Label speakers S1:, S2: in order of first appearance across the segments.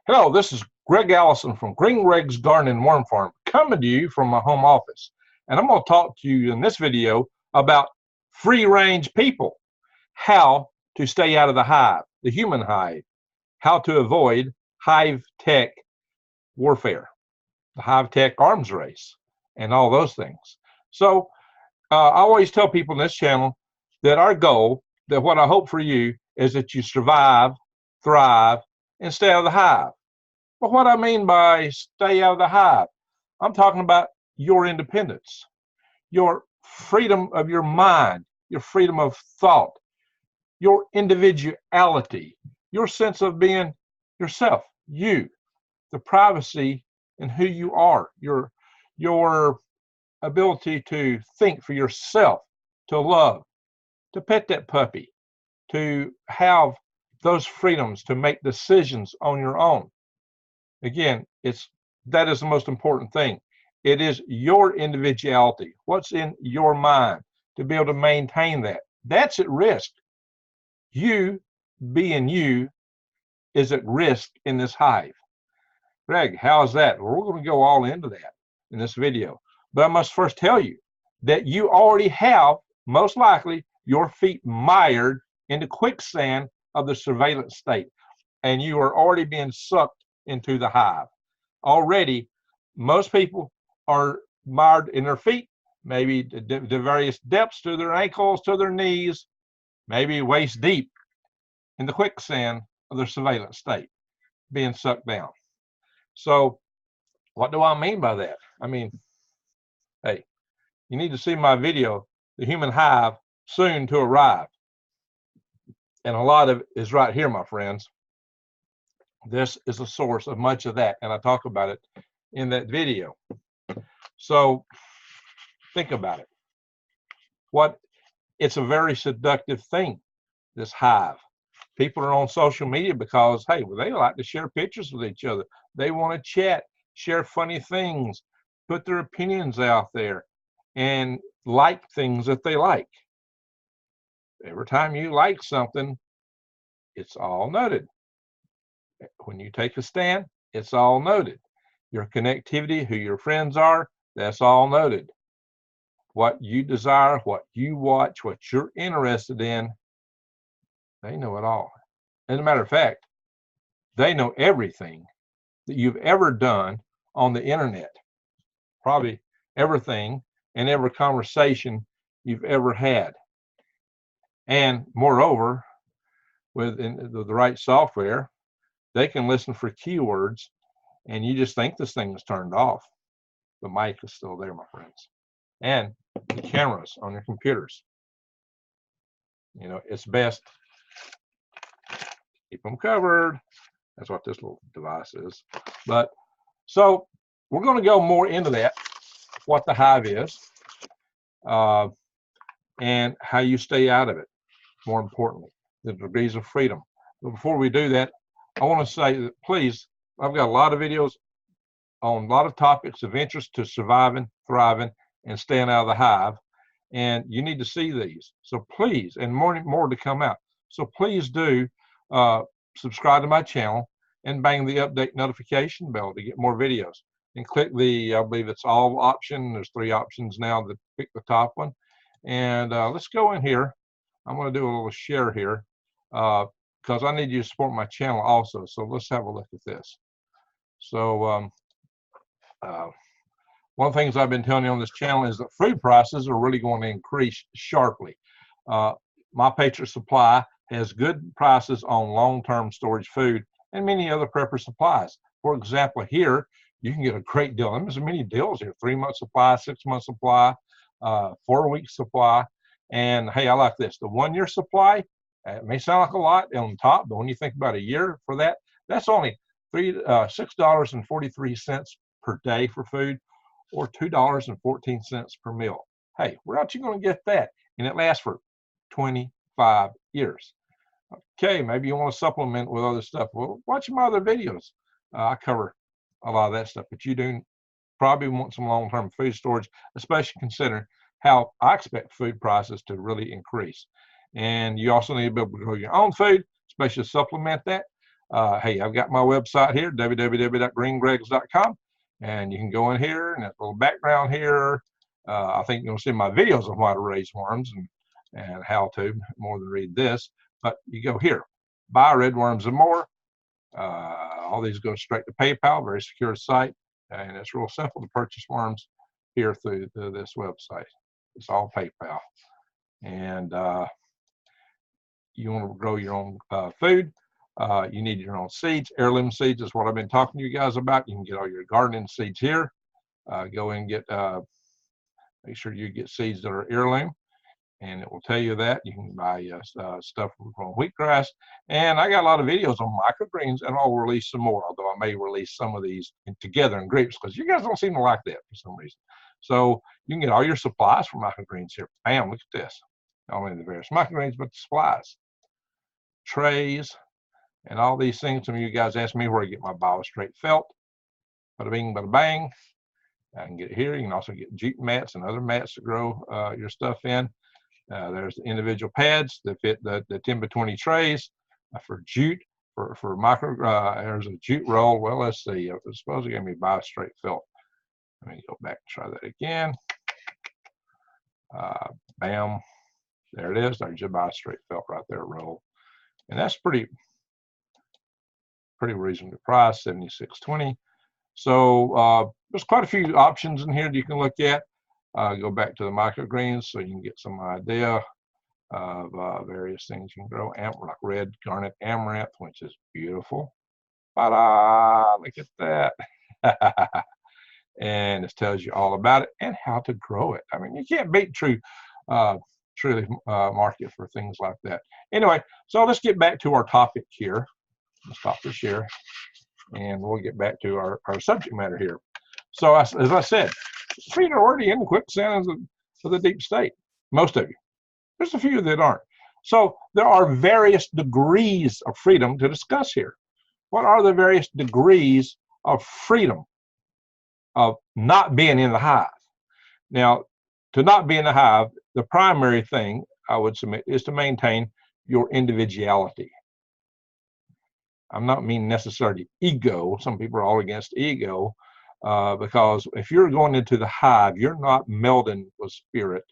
S1: Hello, this is Greg Allison from Green Greg's Garden and Worm Farm, coming to you from my home office. And I'm going to talk to you in this video about free-range people, how to stay out of the hive, the human hive, how to avoid hive tech warfare, the hive tech arms race, and all those things. So I always tell people in this channel that our goal, that what I hope for you, is that you survive, thrive, and stay out of the hive. But what I mean by stay out of the hive, I'm talking about your independence, your freedom of your mind, your freedom of thought, your individuality, your sense of being yourself, you, the privacy in who you are, your ability to think for yourself, to love, to pet that puppy, to have those freedoms to make decisions on your own. Again, that is the most important thing. It is your individuality, what's in your mind, to be able to maintain that. That's at risk. You being you is at risk in this hive. Greg, how is that? Well, we're going to go all into that in this video. But I must first tell you that you already have, most likely, your feet mired into quicksand of the surveillance state. And you are already being sucked into the hive. Already, most people are mired in their feet, maybe to various depths, to their ankles, to their knees, maybe waist deep in the quicksand of their surveillance state, being sucked down. So what do I mean by that? I mean, hey, you need to see my video, The Human Hive, Soon to Arrive. And a lot of it is right here, my friends. This is the source of much of that, and I talk about it in that video. So think about it. It's a very seductive thing, this hive. People are on social media because, hey, well, they like to share pictures with each other. They want to chat, share funny things, put their opinions out there, and like things that they like. Every time you like something, it's all noted. When you take a stand, it's all noted. Your connectivity, who your friends are, that's all noted. What you desire, what you watch, what you're interested in, they know it all. As a matter of fact, they know everything that you've ever done on the internet. Probably everything and every conversation you've ever had. And moreover, with the right software, they can listen for keywords, and you just think this thing is turned off. The mic is still there, my friends. And the cameras on your computers. You know, it's best to keep them covered. That's what this little device is. But so we're going to go more into that, what the hive is, and how you stay out of it, more importantly, the degrees of freedom. But before we do that, I want to say that, please, I've got a lot of videos on a lot of topics of interest to surviving, thriving, and staying out of the hive. And you need to see these. So please, and more to come out. So please do subscribe to my channel and bang the update notification bell to get more videos. And click the, I believe it's all option. There's 3 options now to pick the top one. And let's go in here. I'm going to do a little share here. Because I need you to support my channel also. So let's have a look at this. So one of the things I've been telling you on this channel is that food prices are really going to increase sharply. My Patriot Supply has good prices on long-term storage food and many other prepper supplies. For example, here you can get a great deal. There's many deals here: 3-month supply, 6-month supply, 4-week supply. And hey, I like this. The 1-year supply, it may sound like a lot on top, but when you think about a year for that, that's only $6.43 per day for food, or $2.14 per meal. Hey, where else are you going to get that? And it lasts for 25 years. Okay, maybe you want to supplement with other stuff. Well, watch my other videos. I cover a lot of that stuff, but you do probably want some long-term food storage, especially considering how I expect food prices to really increase. And you also need to be able to grow your own food, especially supplement that. Hey, I've got my website here, www.greengregs.com, and you can go in here and that little background here. I think you'll see my videos on how to raise worms and how to, more than read this. But you go here, buy red worms and more. All these go straight to PayPal, very secure site, and it's real simple to purchase worms here through this website. It's all PayPal. And you want to grow your own food. You need your own seeds. Heirloom seeds is what I've been talking to you guys about. You can get all your gardening seeds here. Go and get, make sure you get seeds that are heirloom, and it will tell you that. You can buy stuff from wheatgrass. And I got a lot of videos on microgreens, and I'll release some more, although I may release some of these together in groups because you guys don't seem to like that for some reason. So you can get all your supplies from microgreens here. Bam, look at this. Not only the various microgreens, but the supplies, trays, and all these things. Some of you guys ask me where I get my bio-straight felt. Bada bing, bada bang. I can get it here. You can also get jute mats and other mats to grow your stuff in. There's the individual pads that fit the 10 by 20 trays for jute. For micro, there's a jute roll. Well, let's see. I suppose it gave me bio-straight felt. Let me go back and try that again. Bam. There it is. There's your bio-straight felt right there, roll. And that's pretty reasonably priced, $76.20. So there's quite a few options in here that you can look at. Go back to the microgreens so you can get some idea of various things you can grow. Like red garnet amaranth, which is beautiful. Ta-da! Look at that. And it tells you all about it and how to grow it. I mean, you can't beat truly market for things like that. Anyway, so let's get back to our topic here. Let's stop this here, and we'll get back to our subject matter here. So as I said, feet are already in the quicksand of the deep state. Most of you. There's a few that aren't. So there are various degrees of freedom to discuss here. What are the various degrees of freedom of not being in the hive? Now, to not be in the hive, the primary thing I would submit is to maintain your individuality. I'm not meaning necessarily ego. Some people are all against ego because if you're going into the hive, you're not melding with spirit,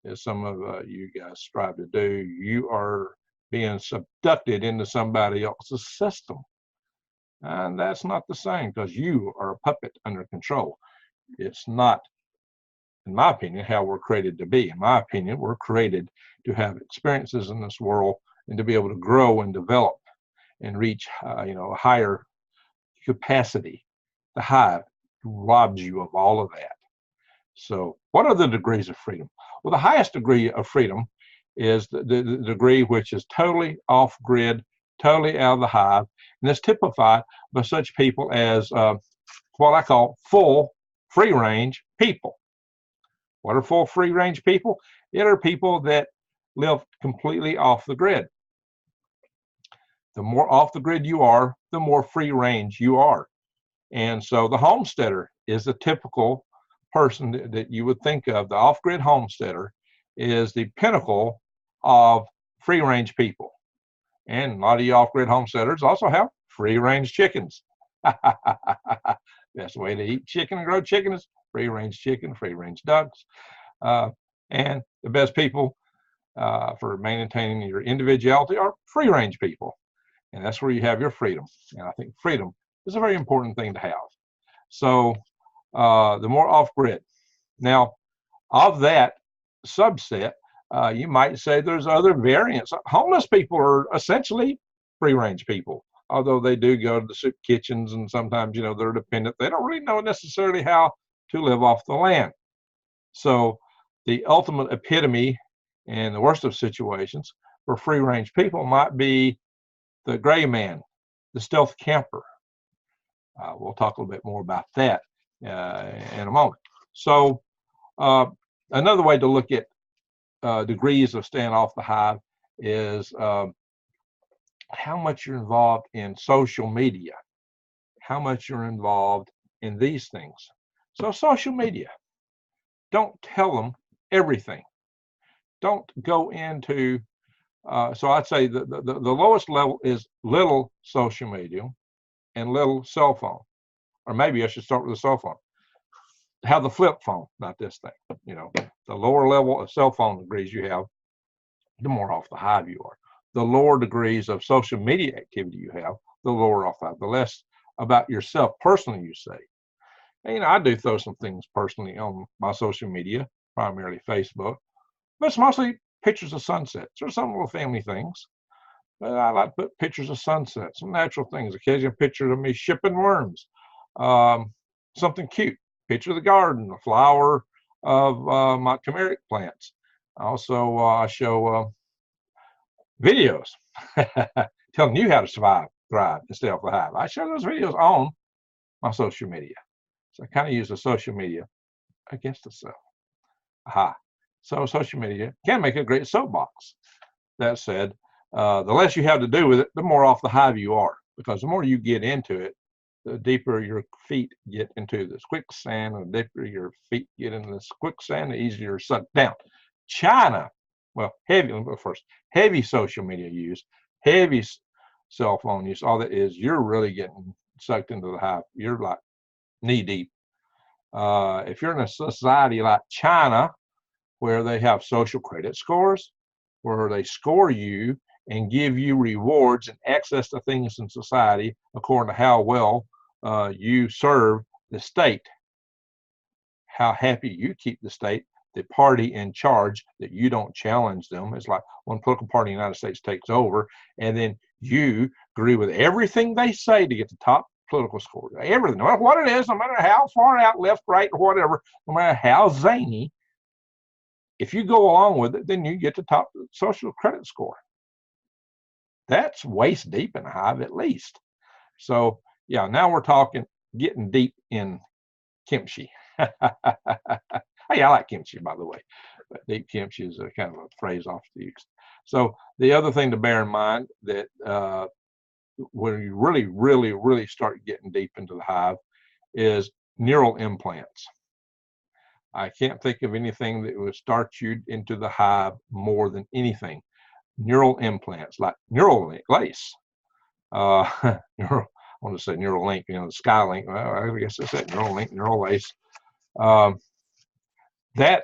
S1: as some of you guys strive to do. You are being subducted into somebody else's system. And that's not the same because you are a puppet under control. It's not, in my opinion, how we're created to be. In my opinion, we're created to have experiences in this world and to be able to grow and develop and reach a higher capacity. The hive robs you of all of that. So what are the degrees of freedom? Well, the highest degree of freedom is the degree which is totally off grid, totally out of the hive, and it's typified by such people as what I call full free range people. What are full free range people? It are people that live completely off the grid. The more off the grid you are, the more free range you are. And so the homesteader is the typical person that you would think of. The off-grid homesteader is the pinnacle of free range people. And a lot of you off-grid homesteaders also have free range chickens. Best way to eat chicken and grow chicken is free range chicken, free range ducks. And the best people for maintaining your individuality are free range people. And that's where you have your freedom. And I think freedom is a very important thing to have. So the more off-grid. Now, of that subset, you might say there's other variants. Homeless people are essentially free-range people, although they do go to the soup kitchens and sometimes, they're dependent. They don't really know necessarily how to live off the land. So the ultimate epitome and the worst of situations for free-range people might be the gray man, the stealth camper. We'll talk a little bit more about that in a moment. So another way to look at degrees of staying off the hive is how much you're involved in social media, how much you're involved in these things. So social media, don't tell them everything. Don't go into So I'd say the lowest level is little social media and little cell phone. Or maybe I should start with a cell phone. Have the flip phone, not this thing. You know, the lower level of cell phone degrees you have, the more off the hive you are. The lower degrees of social media activity you have, the lower off the hive. The less about yourself personally you say. And, you know, I do throw some things personally on my social media, primarily Facebook, but it's mostly pictures of sunsets or some little family things. But I like to put pictures of sunsets, some natural things, occasional pictures of me shipping worms, something cute, picture of the garden, a flower of my turmeric plants. Also, I show videos telling you how to survive, thrive, and stay off the hive. I share those videos on my social media. So I kind of use the social media against the self. Aha. So social media can make a great soapbox. That said, the less you have to do with it, the more off the hive you are. Because the more you get into it, the deeper your feet get into this quicksand, and the deeper your feet get into this quicksand, the easier you're sucked down. China, well, heavy social media use, heavy cell phone use, all that is, you're really getting sucked into the hive. You're like knee deep. If you're in a society like China, where they have social credit scores, where they score you and give you rewards and access to things in society according to how well you serve the state, how happy you keep the state, the party in charge, that you don't challenge them. It's like one political party in the United States takes over, and then you agree with everything they say to get the top political score. Everything, no matter what it is, no matter how far out, left, right, or whatever, no matter how zany, if you go along with it, then you get the top social credit score. That's waist deep in the hive at least. So yeah, now we're talking getting deep in kimchi. Hey, I like kimchi, by the way, but deep kimchi is a kind of a phrase often used. So the other thing to bear in mind that when you really start getting deep into the hive is neural implants. I can't think of anything that would start you into the hive more than anything. Neural implants, like neural lace. Neural, I want to say neural link, you know, the Skylink. Well, I guess I said neural link, neural lace. That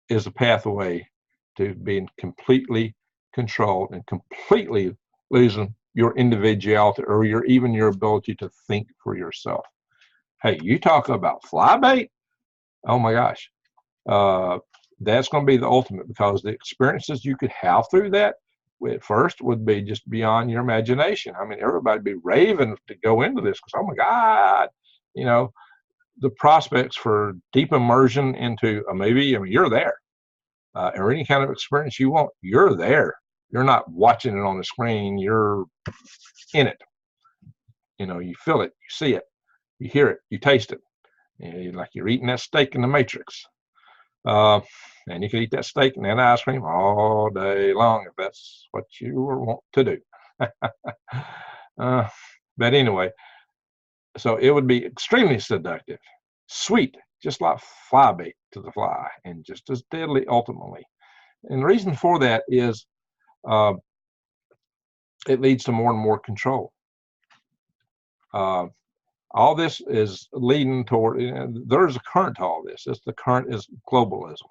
S1: is a pathway to being completely controlled and completely losing your individuality or even your ability to think for yourself. Hey, you talk about fly bait? Oh my gosh. That's going to be the ultimate, because the experiences you could have through that at first would be just beyond your imagination. I mean, everybody would be raving to go into this because, oh my God, you know, the prospects for deep immersion into a movie, I mean, you're there. Or any kind of experience you want, you're there. You're not watching it on the screen, you're in it. You know, you feel it, you see it, you hear it, you taste it. You know, like you're eating that steak in the Matrix. And you can eat that steak and that ice cream all day long if that's what you want to do. But anyway, so it would be extremely seductive, sweet, just like fly bait to the fly, and just as deadly ultimately. And the reason for that is it leads to more and more control. All this is leading toward, you know, there's a current to all this. The current is globalism.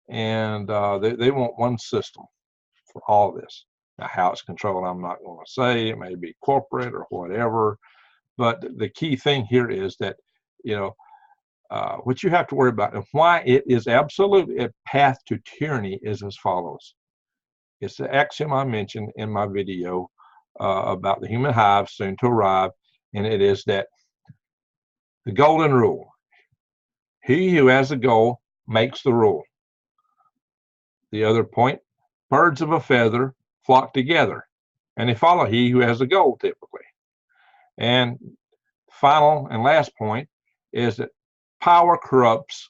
S1: And they want one system for all of this. Now, how it's controlled, I'm not going to say. It may be corporate or whatever. But the key thing here is that, you know, what you have to worry about and why it is absolutely a path to tyranny is as follows. It's the axiom I mentioned in my video about the human hive soon to arrive, and it is that the golden rule: he who has the goal makes the rule. The other point: birds of a feather flock together, and they follow he who has the goal typically. And final and last point is that power corrupts,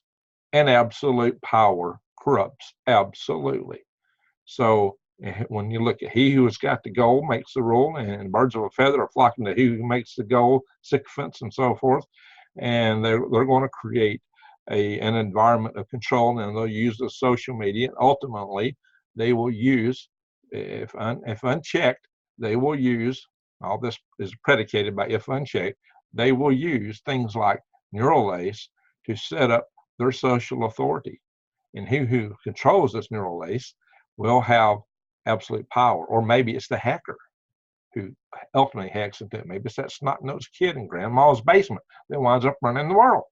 S1: and absolute power corrupts absolutely. So when you look at he who has got the goal makes the rule, and birds of a feather are flocking to he who makes the goal, sycophants and so forth, and they're going to create an environment of control, and they'll use the social media. Ultimately, they will use If unchecked, they will use, all this is predicated by if unchecked, they will use things like neural lace to set up their social authority. And who controls this neural lace will have absolute power. Or maybe it's the hacker who ultimately hacks into it. Maybe it's that snot-nosed kid in grandma's basement that winds up running the world.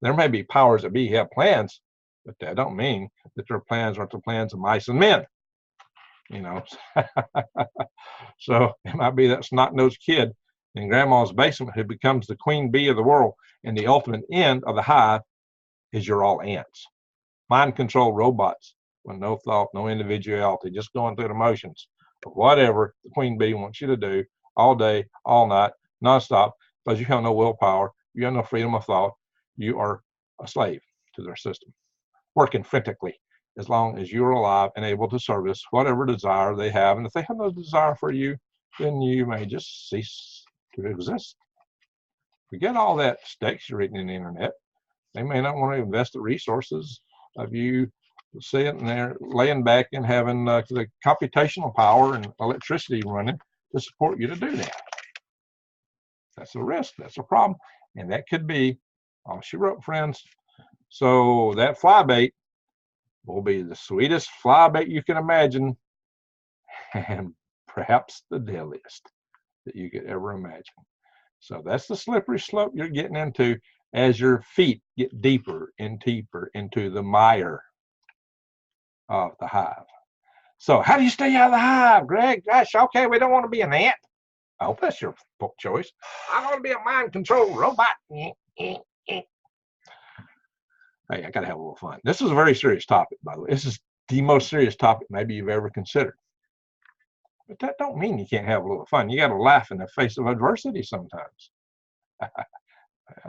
S1: There may be powers that be have plans, but that don't mean that their plans aren't the plans of mice and men. You know, so it might be that snot-nosed kid in grandma's basement who becomes the queen bee of the world, and the ultimate end of the hive is you're all ants. Mind control robots with no thought, no individuality, just going through the motions of whatever the queen bee wants you to do all day, all night, nonstop, because you have no willpower, you have no freedom of thought, you are a slave to their system, working frantically as long as you're alive and able to service whatever desire they have. And if they have no desire for you, then you may just cease to exist. Forget all that text you're reading in the internet. They may not want to invest the resources of you sitting there, laying back and having the computational power and electricity running to support you to do that. That's a risk. That's a problem. And that could be all she wrote, friends. So that fly bait will be the sweetest fly bait you can imagine, and perhaps the deadliest that you could ever imagine. So that's the slippery slope you're getting into as your feet get deeper and deeper into the mire of the hive. So how do you stay out of the hive, Greg? Gosh, okay, we don't want to be an ant. I hope that's your choice. I want to be a mind control robot. Hey, I got to have a little fun. This is a very serious topic, by the way. This is the most serious topic maybe you've ever considered. But that don't mean you can't have a little fun. You got to laugh in the face of adversity sometimes.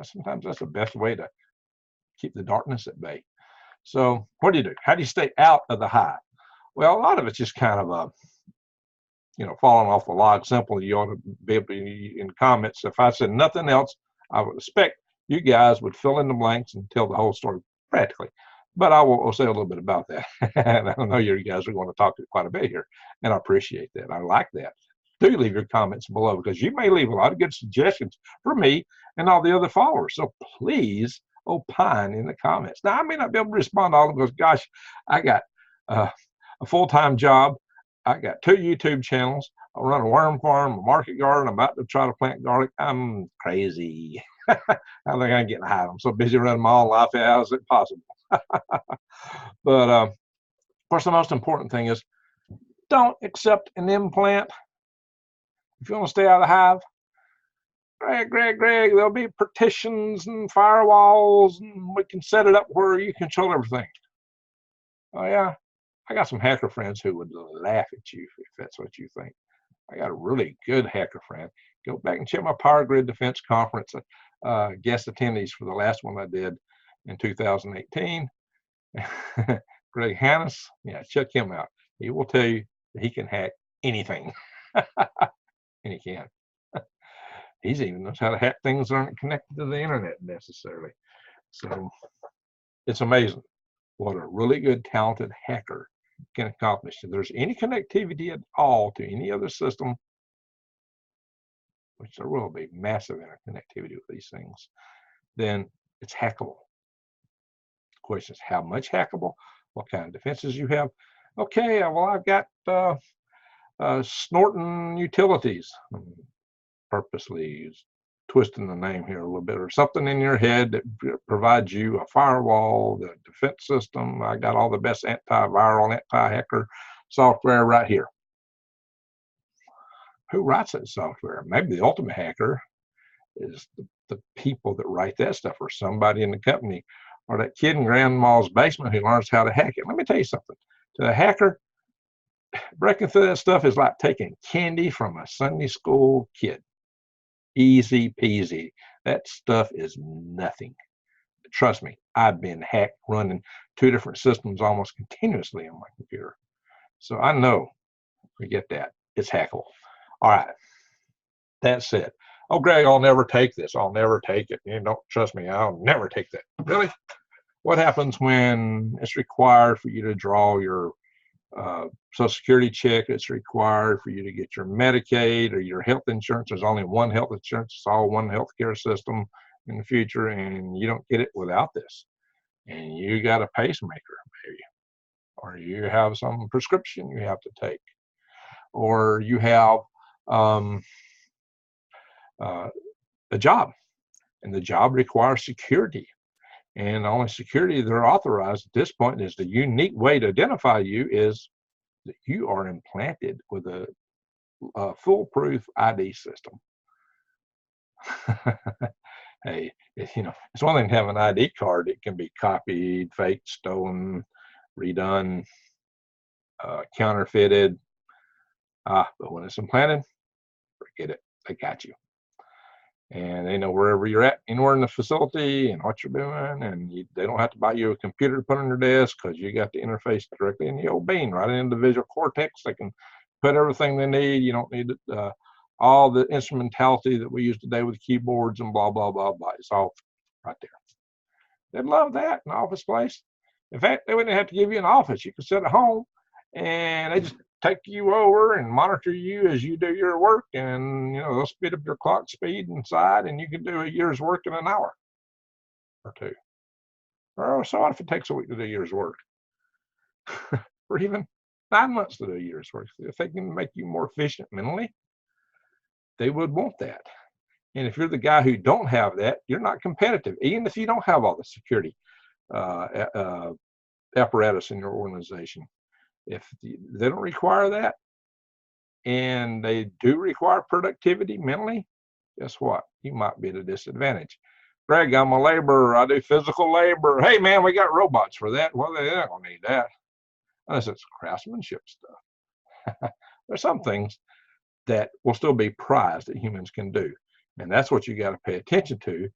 S1: Sometimes that's the best way to keep the darkness at bay. So what do you do? How do you stay out of the hive? Well, a lot of it's just kind of falling off the log. Simple. You ought to be able to, in comments, if I said nothing else, I would expect you guys would fill in the blanks and tell the whole story practically. But I will say a little bit about that. And I know you guys are going to talk to quite a bit here, and I appreciate that. I like that. Do leave your comments below, because you may leave a lot of good suggestions for me and all the other followers. So please opine in the comments. Now, I may not be able to respond to all of them because, gosh, I got a full-time job. I got 2 YouTube channels. I run a worm farm, a market garden. I'm about to try to plant garlic. I'm crazy. How am I going to get in a hive? I'm so busy running my own life. How is it possible? But of course, the most important thing is don't accept an implant. If you want to stay out of the hive, Greg, there'll be partitions and firewalls, and we can set it up where you control everything. Oh yeah, I got some hacker friends who would laugh at you if that's what you think. I got a really good hacker friend. Go back and check my Power Grid Defense Conference guest attendees for the last one I did in 2018. Greg Hannes, yeah, check him out. He will tell you that he can hack anything. And he can. He's even knows how to hack things that aren't connected to the internet necessarily. So it's amazing what a really good, talented hacker can accomplish. If there's any connectivity at all to any other system, which there will be massive interconnectivity with these things, then it's hackable. The question is how much hackable, what kind of defenses you have. Okay, well, I've got snorting utilities. Purposely twisting the name here a little bit, or something in your head that provides you a firewall, the defense system. I got all the best antiviral, anti-hacker software right here. Who writes that software? Maybe the ultimate hacker is the people that write that stuff, or somebody in the company, or that kid in grandma's basement who learns how to hack it. Let me tell you something. To the hacker, breaking through that stuff is like taking candy from a Sunday school kid. Easy peasy. That stuff is nothing. Trust me, I've been hacked running 2 different systems almost continuously on my computer. So I know, forget that. It's hackable. All right. That said, oh, Greg, I'll never take this. I'll never take it. You don't trust me. I'll never take that. Really? What happens when it's required for you to draw your Social Security check? It's required for you to get your Medicaid or your health insurance. There's only one health insurance. It's all one healthcare system in the future, and you don't get it without this. And you got a pacemaker, maybe, or you have some prescription you have to take, or you have a job, and the job requires security. And the only security they're authorized at this point is the unique way to identify you is that you are implanted with a foolproof ID system. Hey, it's one thing to have an ID card. It can be copied, faked, stolen, redone, counterfeited. But when it's implanted, forget it. They got you. And they know wherever you're at, anywhere in the facility, and what you're doing. And they don't have to buy you a computer to put on your desk, because you got the interface directly in the old bean, right in the visual cortex. They can put everything they need. You don't need all the instrumentality that we use today with keyboards and blah, blah, blah, blah. It's all right there. They'd love that, an office place. In fact, they wouldn't have to give you an office. You could sit at home, and they just take you over and monitor you as you do your work, and they'll speed up your clock speed inside, and you can do a year's work in an hour or two. Or so what if it takes a week to do a year's work? Or even 9 months to do a year's work. If they can make you more efficient mentally, they would want that. And if you're the guy who don't have that, you're not competitive, even if you don't have all the security apparatus in your organization. If they don't require that, and they do require productivity mentally, guess what? You might be at a disadvantage. Greg, I'm a laborer. I do physical labor. Hey, man, we got robots for that. Well, they don't need that. Unless it's craftsmanship stuff. There's some things that will still be prized that humans can do. And that's what you got to pay attention to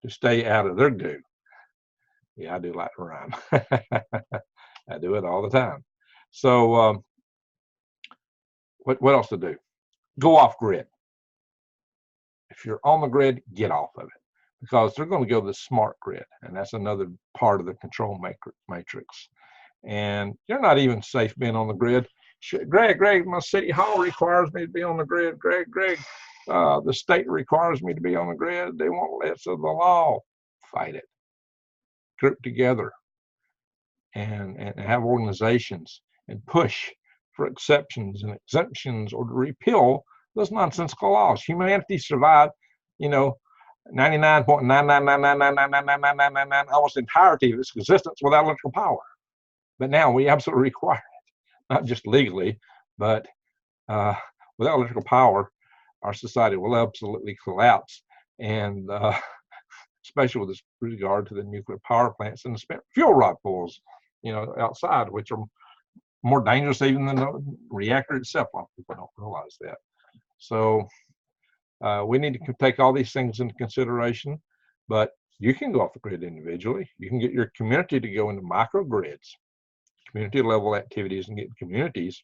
S1: stay out of their goo. Yeah, I do like to rhyme. I do it all the time. So what else to do? Go off grid. If you're on the grid, get off of it, because they're going to go to the smart grid, and that's another part of the control matrix. And you're not even safe being on the grid. Greg, my city hall requires me to be on the grid. Greg, the state requires me to be on the grid. They won't let us of the law. Fight it. Group together and have organizations and push for exceptions and exemptions, or to repeal those nonsensical laws. Humanity survived, 99.99999999999 almost the entirety of its existence without electrical power. But now we absolutely require it, not just legally, but without electrical power, our society will absolutely collapse. And especially with regard to the nuclear power plants and the spent fuel rod pools, outside, which are more dangerous even than the reactor itself. A lot of people don't realize that. So we need to take all these things into consideration. But you can go off the grid individually. You can get your community to go into microgrids, community level activities, and get communities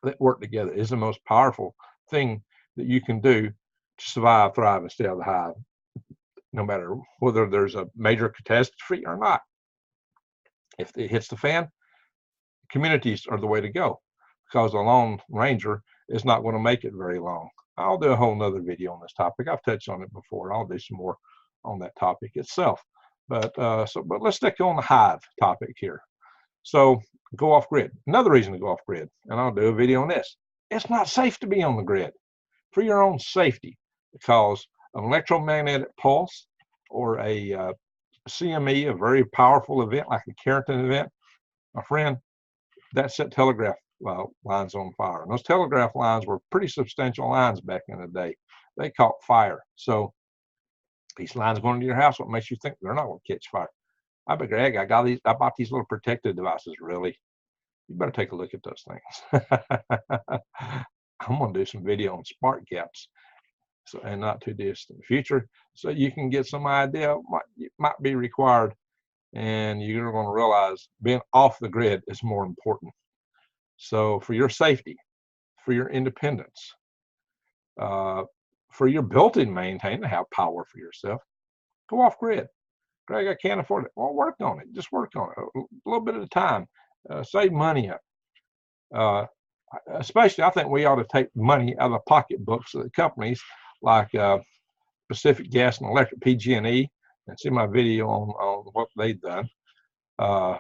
S1: that work together. Is the most powerful thing that you can do to survive, thrive, and stay out of the hive, no matter whether there's a major catastrophe or not. If it hits the fan, communities are the way to go, because a lone ranger is not going to make it very long. I'll do a whole nother video on this topic. I've touched on it before. I'll do some more on that topic itself. But let's stick on the hive topic here. So go off grid. Another reason to go off grid, and I'll do a video on this. It's not safe to be on the grid for your own safety, because an electromagnetic pulse or a CME, a very powerful event like a Carrington event, my friend, that set telegraph lines on fire. And those telegraph lines were pretty substantial lines back in the day. They caught fire. So these lines going to your house, what makes you think they're not going to catch fire? I bet, Greg, I bought these little protective devices. Really? You better take a look at those things. I'm going to do some video on spark gaps, so in not too distant future, so you can get some idea what might be required, and you're going to realize being off the grid is more important. So for your safety, for your independence, for your built-in maintain to have power for yourself, go off grid. Greg, I can't afford it. Well, work on it. Just work on it a little bit at a time. Save money up. Especially, I think we ought to take money out of the pocketbooks of the companies like Pacific Gas and Electric, PG&E, and see my video on what they've done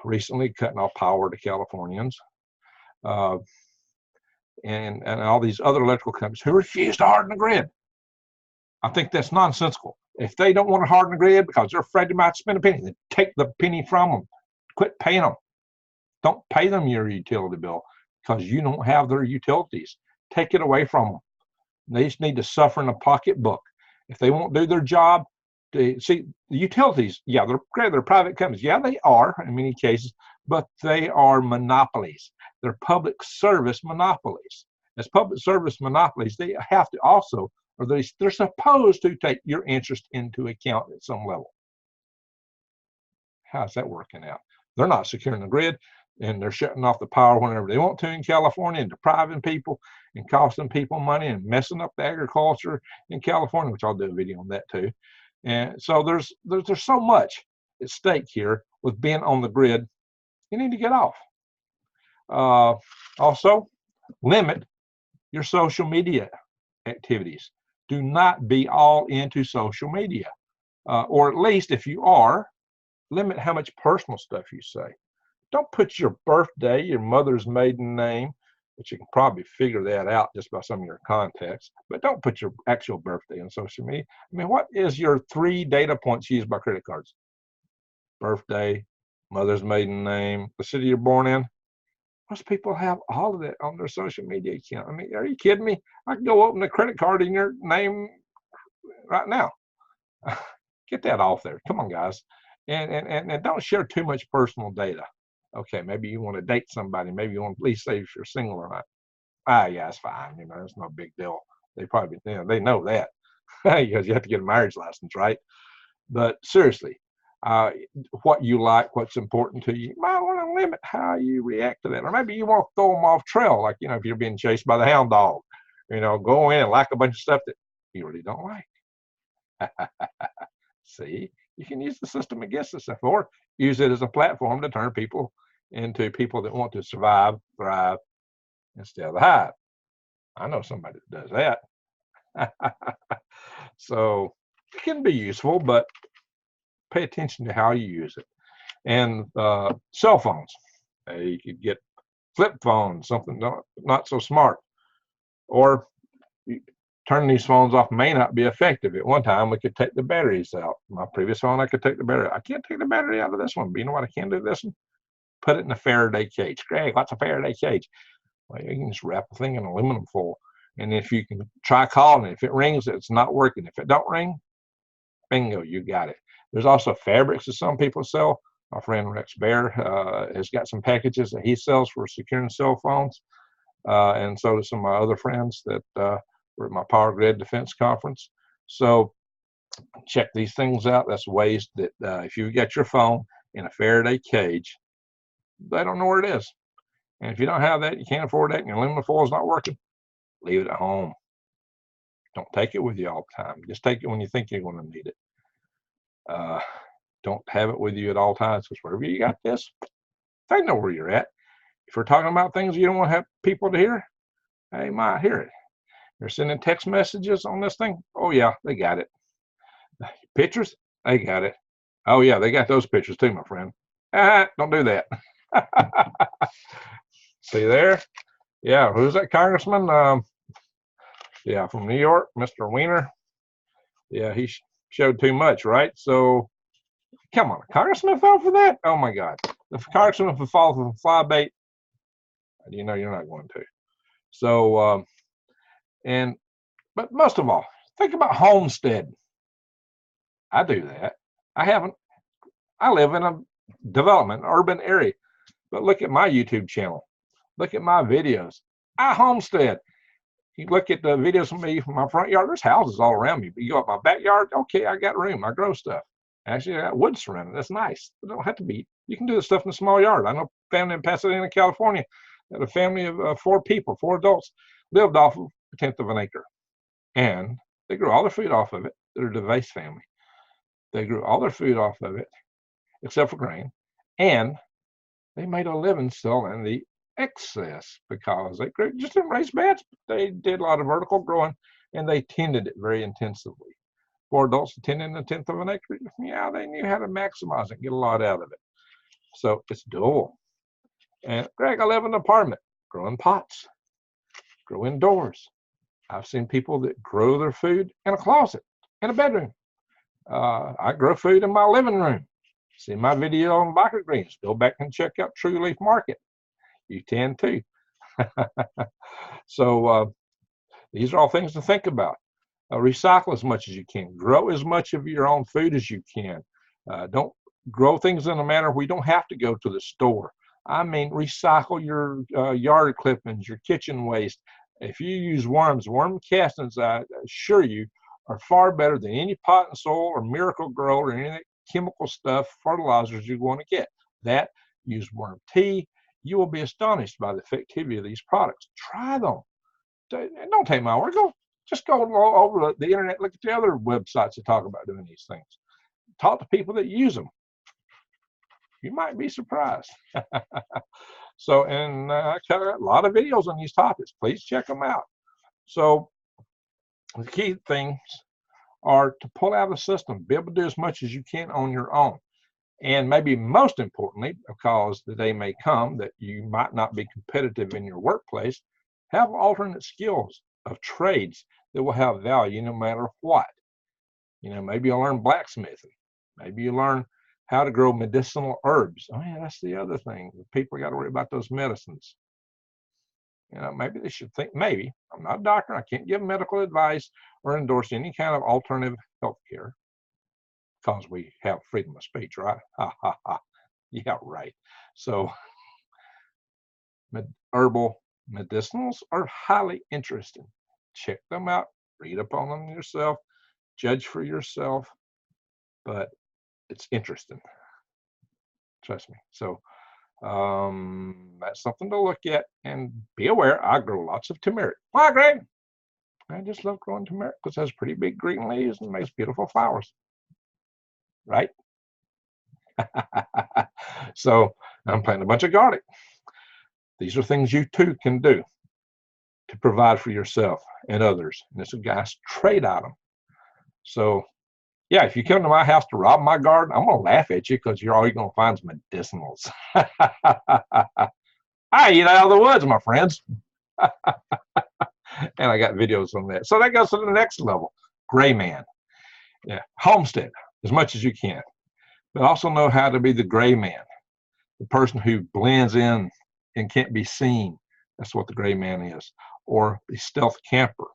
S1: recently, cutting off power to Californians, and all these other electrical companies who refuse to harden the grid. I think that's nonsensical. If they don't want to harden the grid because they're afraid they might spend a penny, then take the penny from them. Quit paying them. Don't pay them your utility bill because you don't have their utilities. Take it away from them. They just need to suffer in a pocketbook. If they won't do their job, see, the utilities, yeah, they're great. They're private companies. Yeah, they are in many cases, but they are monopolies. They're public service monopolies. As public service monopolies, they have to also, or they're supposed to take your interest into account at some level. How's that working out? They're not securing the grid, and they're shutting off the power whenever they want to in California, and depriving people and costing people money and messing up the agriculture in California, which I'll do a video on that too. And so there's so much at stake here with being on the grid. You need to get off. Also, limit your social media activities. Do not be all into social media, or at least if you are, limit how much personal stuff you say. Don't put your birthday, your mother's maiden name, but you can probably figure that out just by some of your contacts, but don't put your actual birthday on social media. I mean, what is your 3 data points used by credit cards? Birthday, mother's maiden name, the city you're born in. Most people have all of that on their social media account. I mean, are you kidding me? I can go open a credit card in your name right now. Get that off there. Come on, guys. And don't share too much personal data. Okay, maybe you want to date somebody. Maybe you want to at least say if you're single or not. Yeah, it's fine. You know, it's no big deal. They probably, you know, they know that because you have to get a marriage license, right? But seriously, what you like, what's important to you might want to limit how you react to that. Or maybe you want to throw them off trail, like, you know, if you're being chased by the hound dog, you know, go in and like a bunch of stuff that you really don't like. See, you can use the system against this stuff, or use it as a platform to turn people into people that want to survive, thrive, instead of the hive. I know somebody that does that. So it can be useful, but pay attention to how you use it. And cell phones. You could get flip phones, something not so smart. Or turning these phones off may not be effective. At one time, we could take the batteries out. My previous phone, I could take the battery. I can't take the battery out of this one, but you know what I can do this one? Put it in a Faraday cage. Greg, what's a Faraday cage? Well, you can just wrap the thing in aluminum foil. And if you can try calling it, if it rings, it's not working. If it don't ring, bingo, you got it. There's also fabrics that some people sell. My friend Rex Bear has got some packages that he sells for securing cell phones. And so do some of my other friends that were at my Power Grid Defense Conference. So check these things out. That's ways that if you get your phone in a Faraday cage, they don't know where it is. And if you don't have that, you can't afford that, and your aluminum foil is not working, leave it at home. Don't take it with you all the time. Just take it when you think you're going to need it. Don't have it with you at all times, because wherever you got this, they know where you're at. If you're talking about things you don't want to have people to hear, they might hear it. You're sending text messages on this thing. Oh yeah, they got it. Pictures, they got it. Oh yeah, they got those pictures too, my friend. Don't do that. See there? Yeah, who's that congressman? Yeah, from New York, Mr. Weiner. Yeah, he showed too much, right? So, come on, a congressman fell for that? Oh my God. If a congressman fall for fly bait, you know you're not going to. So, but most of all, think about homesteading. I do that. I live in a development, urban area, but look at my YouTube channel. Look at my videos. I homestead. You look at the videos of me from my front yard, there's houses all around me. But you go up my backyard, okay, I got room. I grow stuff. Actually, I got wood surrounded. That's nice. It don't have to be. You can do this stuff in a small yard. I know a family in Pasadena, California, had a family of 4 people, 4 adults, lived off of 1/10 of an acre. And they grew all their food off of it. They're a Device family. They grew all their food off of it, except for grain, and they made a living selling the excess because they grew, just didn't raise beds. They did a lot of vertical growing, and they tended it very intensively. For adults tending a tenth of an acre, yeah, they knew how to maximize it, get a lot out of it. So it's doable. And Greg, I live in an apartment, growing pots, grow indoors. I've seen people that grow their food in a closet, in a bedroom. I grow food in my living room. See my video on microgreens. Go back and check out True Leaf Market. You can too. So these are all things to think about. Recycle as much as you can. Grow as much of your own food as you can. Don't grow things in a manner where you don't have to go to the store. I mean, recycle your yard clippings, your kitchen waste. If you use worms, worm castings, I assure you, are far better than any pot and soil or miracle grow or any chemical stuff, fertilizers you want to get. That, use worm tea. You will be astonished by the effectivity of these products. Try them. Don't take my word. Just go over the internet, look at the other websites that talk about doing these things. Talk to people that use them. You might be surprised. So, and I got a lot of videos on these topics. Please check them out. So the key things are to pull out of the system, be able to do as much as you can on your own. And maybe most importantly, because the day may come that you might not be competitive in your workplace, have alternate skills of trades that will have value no matter what. You know, maybe you'll learn blacksmithing. Maybe you learn how to grow medicinal herbs. Oh yeah, that's the other thing. People got to worry about those medicines. You know, maybe they should think, maybe, I'm not a doctor, I can't give medical advice or endorse any kind of alternative health care because we have freedom of speech, right? Ha ha ha. Yeah, right. So herbal medicinals are highly interesting. Check them out, read up on them yourself, judge for yourself, but it's interesting. Trust me. So that's something to look at, and be aware. I grow lots of turmeric. Why, Greg? I just love growing turmeric because it has pretty big green leaves and makes beautiful flowers. Right? So I'm planting a bunch of garlic. These are things you too can do to provide for yourself and others. And it's a guy's trade item. So yeah, if you come to my house to rob my garden, I'm gonna laugh at you because you're all you're gonna find is medicinals. I eat out of the woods, my friends. And I got videos on that. So that goes to the next level. Gray man. Yeah. Homestead as much as you can. But also know how to be the gray man, the person who blends in and can't be seen. That's what the gray man is. Or the stealth camper.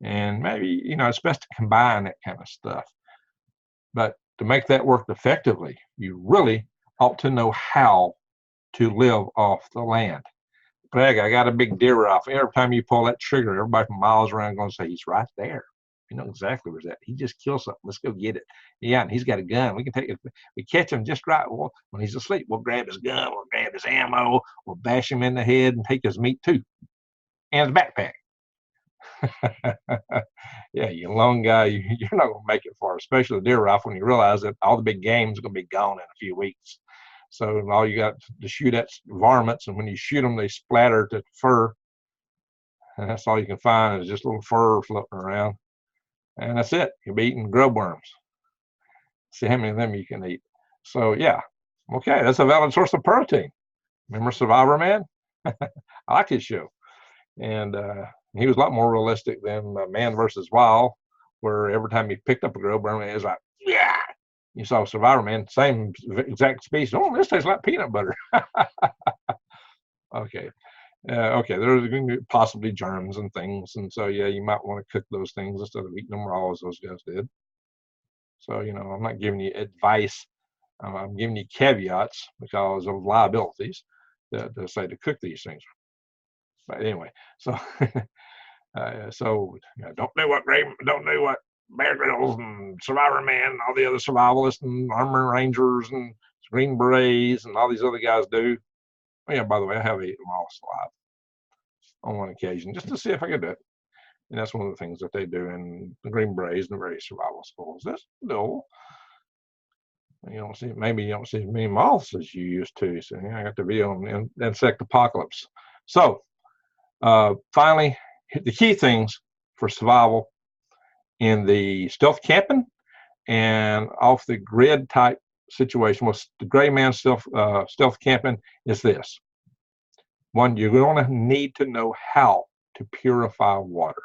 S1: And maybe, you know, it's best to combine that kind of stuff. But to make that work effectively, you really ought to know how to live off the land. Greg, I got a big deer rifle. Every time you pull that trigger, everybody from miles around going to say, he's right there. You know exactly where's that. He just killed something. Let's go get it. Yeah, and he's got a gun. We can take it. We catch him just right. Well, when he's asleep, we'll grab his gun. We'll grab his ammo. We'll bash him in the head and take his meat too. And his backpack. Yeah, you lone guy, you're not going to make it far, especially the deer rifle when you realize that all the big game's going to be gone in a few weeks. So all you got to shoot at varmints, and when you shoot them, they splatter to fur. And that's all you can find is just little fur floating around. And that's it. You'll be eating grub worms. See how many of them you can eat. So yeah, okay, that's a valid source of protein. Remember Survivor Man? I like his show. And he was a lot more realistic than Man versus Wild, where every time he picked up a grub worm, it was like, yeah. You saw Survivor Man, same exact species. Oh, this tastes like peanut butter. Okay. Okay, there's going to be possibly germs and things. And so, yeah, you might want to cook those things instead of eating them raw as those guys did. So, you know, I'm not giving you advice. I'm giving you caveats because of liabilities that say to cook these things. But anyway, so you know, don't do what Bear Grylls and Survivor Man and all the other survivalists and Armor Rangers and Green Berets and all these other guys do. Oh, yeah, by the way, I have eaten them all alive on one occasion just to see if I could do it. And that's one of the things that they do in the Green Berets and the various survival schools. That's no. You don't see, maybe you don't see as many moths as you used to. So yeah, I got the video on the insect apocalypse. So finally, the key things for survival in the stealth camping and off the grid type situation with the gray man stealth camping is this. One, you're going to need to know how to purify water.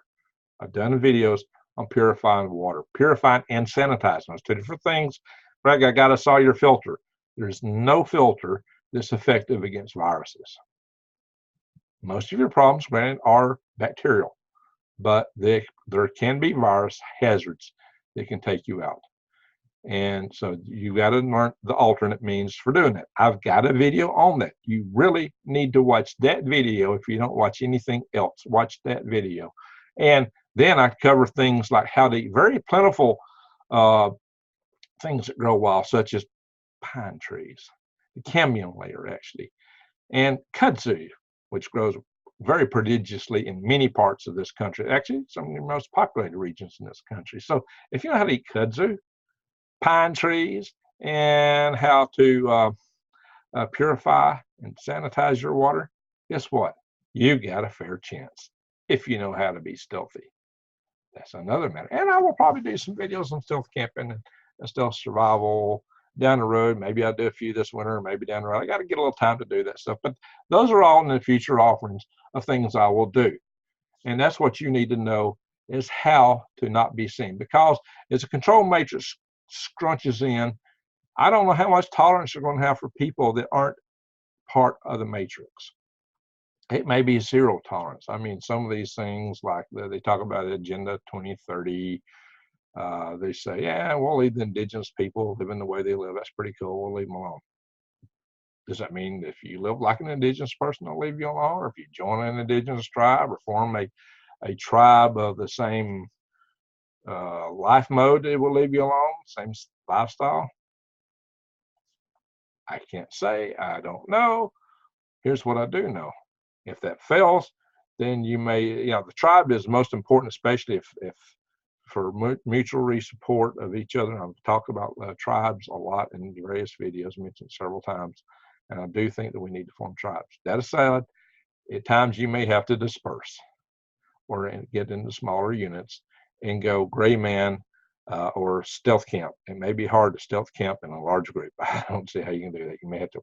S1: I've done videos on purifying water, purifying and sanitizing. Those two different things. Greg, I got a cellular filter. There's no filter that's effective against viruses. Most of your problems, granted, are bacterial, but there can be virus hazards that can take you out. And so you got to learn the alternate means for doing that. I've got a video on that. You really need to watch that video. If you don't watch anything else, watch that video. And then I cover things like how to eat very plentiful things that grow wild, such as pine trees, the cambium layer actually, and kudzu, which grows very prodigiously in many parts of this country. Actually, some of the most populated regions in this country. So if you know how to eat kudzu, pine trees, and how to purify and sanitize your water, guess what? You got a fair chance if you know how to be stealthy. That's another matter. And I will probably do some videos on stealth camping and stealth survival down the road. Maybe I'll do a few this winter, maybe down the road. I got to get a little time to do that stuff. But those are all in the future offerings of things I will do. And that's what you need to know is how to not be seen. Because as a control matrix scrunches in, I don't know how much tolerance you're going to have for people that aren't part of the matrix. It may be zero tolerance. I mean, some of these things, like they talk about Agenda 2030, they say, yeah, we'll leave the indigenous people living the way they live. That's pretty cool. We'll leave them alone. Does that mean if you live like an indigenous person, they'll leave you alone? Or if you join an indigenous tribe or form a tribe of the same life mode, it will leave you alone, same lifestyle? I can't say. I don't know. Here's what I do know. If that fails, then you may, the tribe is most important, especially if for mutual support of each other. I've talked about tribes a lot in various videos, mentioned several times, and I do think that we need to form tribes. That aside, at times you may have to disperse or get into smaller units and go gray man or stealth camp. It may be hard to stealth camp in a large group. I don't see how you can do that. You may have to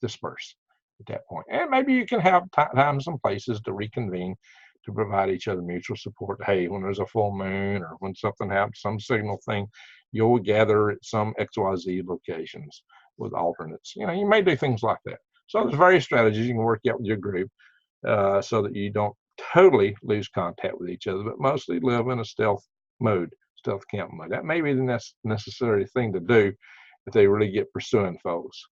S1: disperse at that point. And maybe you can have times and places to reconvene to provide each other mutual support. Hey, when there's a full moon or when something happens, some signal thing, you'll gather at some XYZ locations with alternates. You may do things like that. So there's various strategies you can work out with your group so that you don't totally lose contact with each other, but mostly live in a stealth mode, stealth camp mode. That may be the necessary thing to do if they really get pursuing folks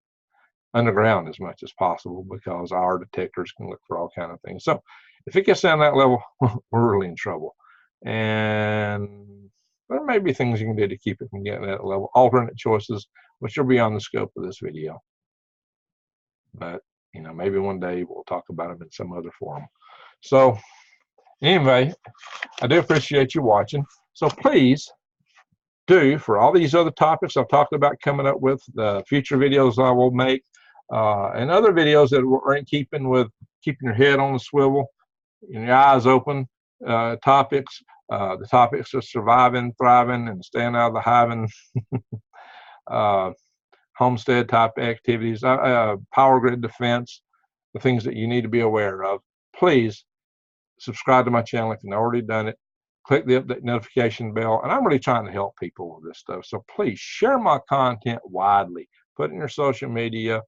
S1: underground as much as possible, because our detectors can look for all kind of things. So if it gets down that level, we're really in trouble. And there may be things you can do to keep it from getting that level, alternate choices, which are beyond the scope of this video. But maybe one day we'll talk about them in some other forum. So anyway, I do appreciate you watching. So please do, for all these other topics I've talked about coming up with, the future videos I will make, and other videos that are in keeping with keeping your head on the swivel, your eyes open, topics. The topics of surviving, thriving, and staying out of the hive and homestead type activities, power grid defense, the things that you need to be aware of. Please subscribe to my channel if you've already done it. Click the update notification bell. And I'm really trying to help people with this stuff. So please share my content widely. Put it in your social media.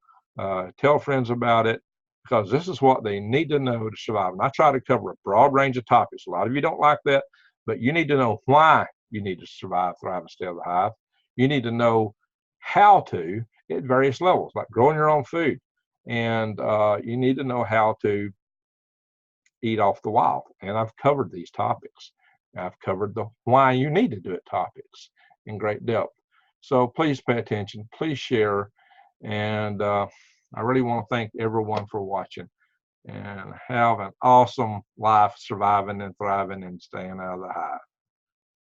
S1: Tell friends about it, because this is what they need to know to survive. And I try to cover a broad range of topics. A lot of you don't like that, but you need to know why you need to survive, thrive, and stay out of the hive. You need to know how to at various levels, like growing your own food. And you need to know how to eat off the wild. And I've covered these topics. I've covered the why you need to do it topics in great depth. So please pay attention, please share, and I really want to thank everyone for watching, and have an awesome life surviving and thriving and staying out of the hive.